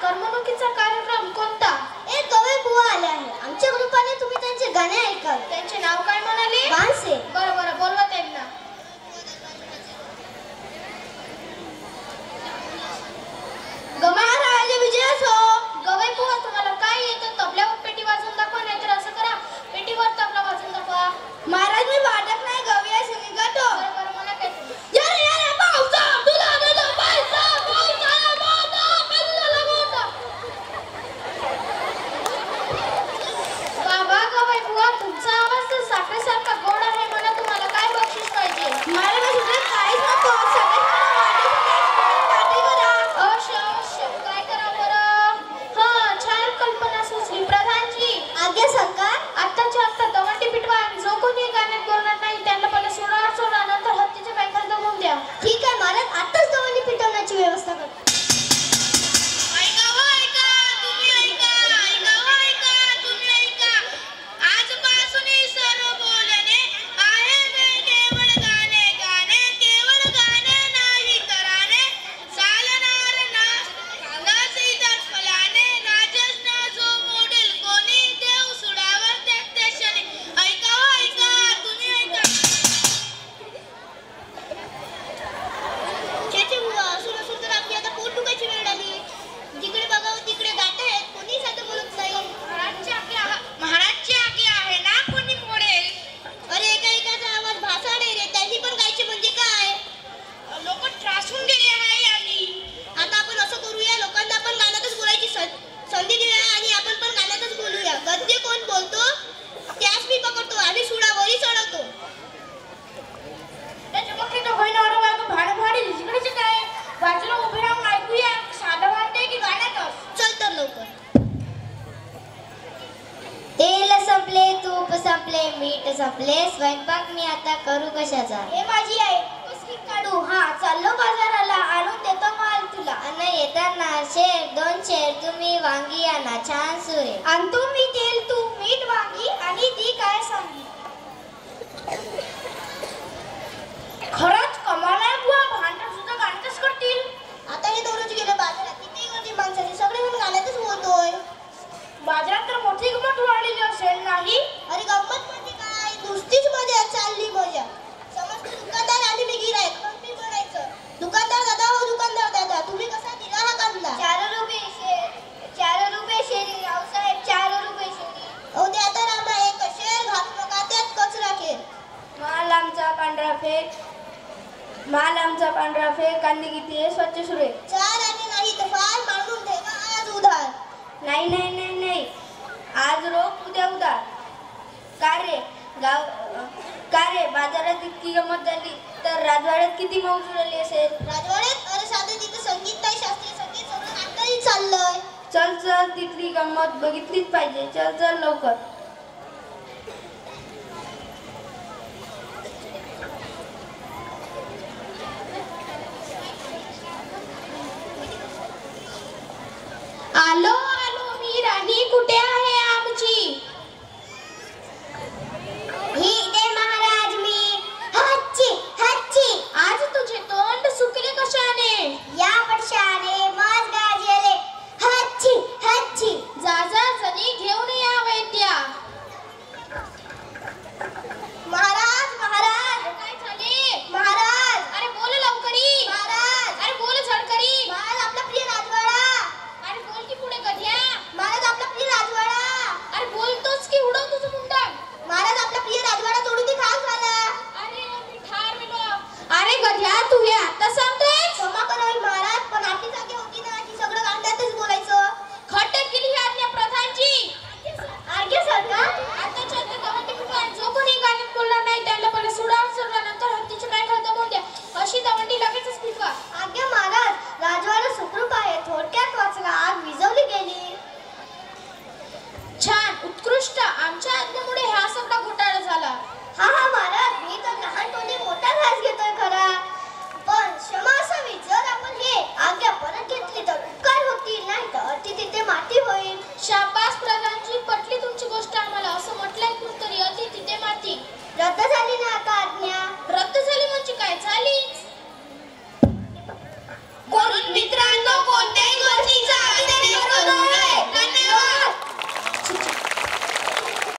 करमणुकीचा कार्यक्रम कोणता? एक गवई बुवा आले आहे. आमच्या ग्रुपाने तुम्ही त्यांचे गाणे ऐकावे. त्यांचे नाव काय म्हणाले? बांसे. बरं बरं, बोलवा त्यांना. गमाराज विजय असो. गवई बुवा, तुम्हाला काय येतं? तबल्यावर पेटी वाजवून दाखवा, नाहीतर असं करा, पेटीवर तबला वाजवून दाखवा. महाराज मी वाटत नाही गवया सुनी गातो. बरं बरं, म्हणा काय तुम्ही. यारे यारे पावसा तुला देतो पैसा पावसा मोठा कल्ला मोठा. बाबा गवई बुवा, तुमचा आवाज तर साखरेसारखा गोड आहे. मला तुम्हाला काय बक्षीस पाहिजे? मला बस काहीच नको. सगळे पार्टी करा. अवश्य अवश्य, काय करा बरं? हां, छान कल्पना सुचली. प्रधानजी, आज्ञा सरकार. आत्ताच्या आत्ता दवंडी पिटवा. जो कोणी गाण्यात बोलणार नाही त्यांना पहिले सोडा सोडा, नंतर हत्तीच्या बँकात दमवून द्या. ठीक आहे महाराज, आताच दवंडी पिटवण्याची व्यवस्था करतो. संपले, मीठ संपले, स्वयंपाक मी आता करू कशाचा? हे माझी आई, कसली काढू? हा, चाललो बाजाराला, आणून देतो माल तुला. आणि येताना शेर 2 शेर तुम्ही वांगी आणा, छान सुरे. आणतो मी तेल, तू मीठ, वांगी आणि ती काय सांगी. खरंच कमाल आहे बुवा, भांडण सुद्धा गाण्यातच करतील. आता हे दोनच गेले बाजारात, किती गर्दी माणसाची, सगळे म्हणून गाण्यातच बोलतोय. बाजारात तर मोठी गंमत वाढलेली असेल नाही? अरे गंमत म्हणजे काय, नुसतीच मजा चालली मजा. समज दुकानदार आणि मी गिरायक, मग मी म्हणायचं, दुकानदार दादा हो दुकानदार दादा, तुम्ही कसा दिला हा कांदा? 4 रुपये शेर, 4 रुपये शेरी रावसाहेब, 4 रुपये शेरी. हो दे आता रामा, एक शेर घालू नका, त्यात कचरा खेळ. माल आमचा पांढरा फेक, माल आमचा पांढरा फेक, कांदे किती आहे स्वच्छ सुरे. 4 आणि नाही तर फार मांडून ठेवा आज उधार. नाही नाही नाही नाही, आज रोख उद्या उधार. का रे बाजारात इतकी गंमत झाली तर राजवाड्यात किती मौज उडली असेल? राजवाड्यात अरे साधे तिथे संगीत नाही, शास्त्रीय संगीत सगळं नाटकही चाललंय. चल चल, तिथली गंमत बघितलीच पाहिजे. चल चल लवकर.